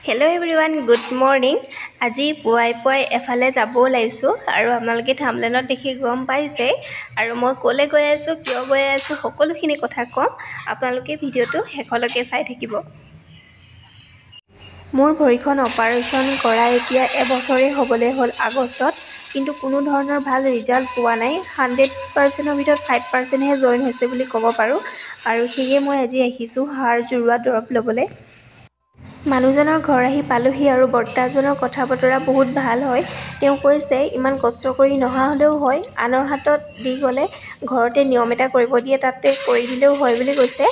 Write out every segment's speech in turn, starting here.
Hello everyone, good morning. আজি পুৱাই এফালে যাব ওলাইছো আৰু আপোনালোকে থাম্বনেলত দেখি গম পাইছে আৰু মই ক'লে গৈ আছো কিয় গৈ আছো সকলোখিনি কথা কম আপোনালোকে ভিডিওটো শেষলৈকে চাই থাকিব মোৰ ভৰিখন অপাৰেশ্যন কৰা এতিয়া এবছৰে হ'বলৈ হ'ল আগষ্টত কিন্তু কোনো ধৰণৰ ভাল ৰিজাল্ট পোৱা নাই 100%ৰ ভিতৰত 5% হে জইন হৈছে বুলি ক'ব পাৰো আৰু সেয়ে মই আজি আহিছো হাড় জুৰুৱা দৰৱ ল'বলৈ মানুহজনৰ ঘৰ আহি পালোহি আৰু বৰ্তাজনৰ কথা বতৰা বহুত ভাল হয় তেওঁ কৈছে ইমান কষ্ট কৰি নহা হলেও হয় আনৰ হাতত দি গলে ঘৰতে নিয়ম এটা কৰিব দিয়ে তাতে কৰি দিলেও হয় বুলি কৈছে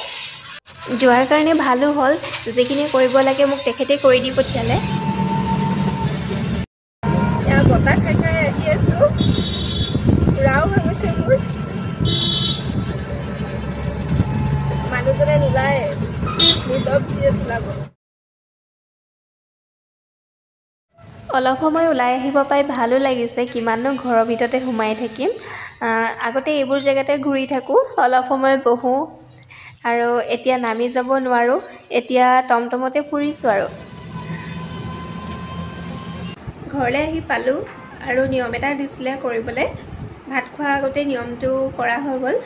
যোৱাৰ কাৰণে ভালো হ'ল যেখিনি কৰিব লাগে মোক তেখেতে কৰি দি পঠিয়ালে ইয়া বতা খাই আহি আছো ৰাও হৈ গৈছে মোৰ মানুহজনে নোলায় নিজৰ ভিডিঅ' তোলাব অলপ সময় ওলাই আহিব পাই ভালো লাগিছে কিমাননো ঘৰৰ ভিতৰতে সোমাই থাকিম আগতে এইবোৰ জেগাতে ঘূৰি থাকোঁ অলপ সময় বহোঁ আৰু এতিয়া নামি যাব নোৱাৰোঁ এতিয়া টমটমতে ফুৰিছোঁ আৰু ঘৰলৈ আহি পালোঁ আৰু নিয়ম এটা দিছিলে কৰিবলৈ ভাত খোৱাৰ আগতে নিয়মটো কৰা হৈ গ'ল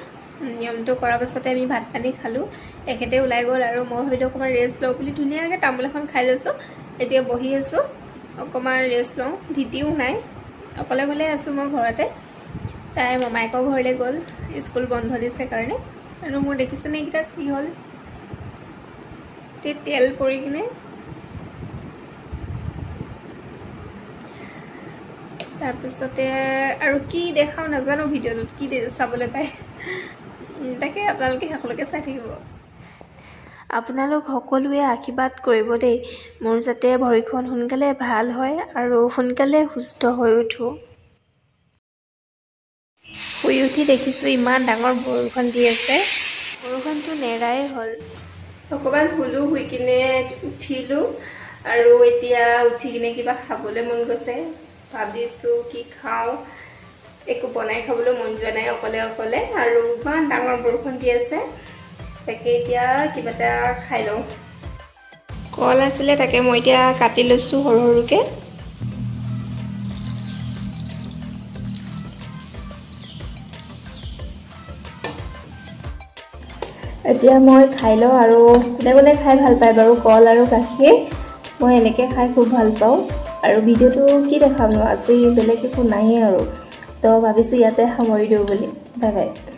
নিয়মটো কৰাৰ পাছতে আমি ভাত পানী খালোঁ এখেতে ওলাই গ'ল আৰু মই ভাবিলোঁ অকণমান ৰেষ্ট লওঁ বুলি ধুনীয়াকৈ তামোল এখন খাই লৈছোঁ এতিয়া বহি আছোঁ অকণমান ৰেষ্ট লওঁ ধিতিও নাই অকলে অকলে আছোঁ মই ঘৰতে তাই মমায়েকৰ ঘৰলৈ গ'ল স্কুল বন্ধ দিছে কাৰণে আৰু মোৰ দেখিছেনে এইকেইটা কি হ'ল তেল পৰি কিনে তাৰপিছতে আৰু কি দেখাওঁ নাজানো ভিডিঅ'টোত কি চাবলৈ পায় তাকে আপোনালোকে শেষলৈকে চাই থাকিব আপোনালোক সকলোৱে আশীৰ্বাদ কৰিব দেই মোৰ যাতে ভৰিখন সোনকালে ভাল হয় আৰু সোনকালে সুস্থ হৈ উঠো শুই উঠি দেখিছোঁ ইমান ডাঙৰ বৰষুণ দি আছে বৰষুণটো নেৰাই হ'ল অকণমান শুলো শুই কিনে উঠিলোঁ আৰু এতিয়া উঠি কিনে কিবা খাবলৈ মন গৈছে ভাবিছোঁ কি খাওঁ একো বনাই খাবলৈ মন যোৱা নাই অকলে অকলে আৰু ইমান ডাঙৰ বৰষুণ দি আছে তাকে এতিয়া কিবা এটা খাই লওঁ কল আছিলে তাকে মই এতিয়া কাটি লৈছোঁ সৰু সৰুকৈ এতিয়া মই খাই লওঁ আৰু কোনে কোনে খাই ভাল পায় বাৰু কল আৰু গাখীৰ মই এনেকৈ খাই খুব ভাল পাওঁ আৰু ভিডিঅ'টো কি দেখাম ন আজি বেলেগ একো নাইয়ে আৰু তো ভাবিছোঁ ইয়াতে সামৰি দিওঁ বুলি বাই বাই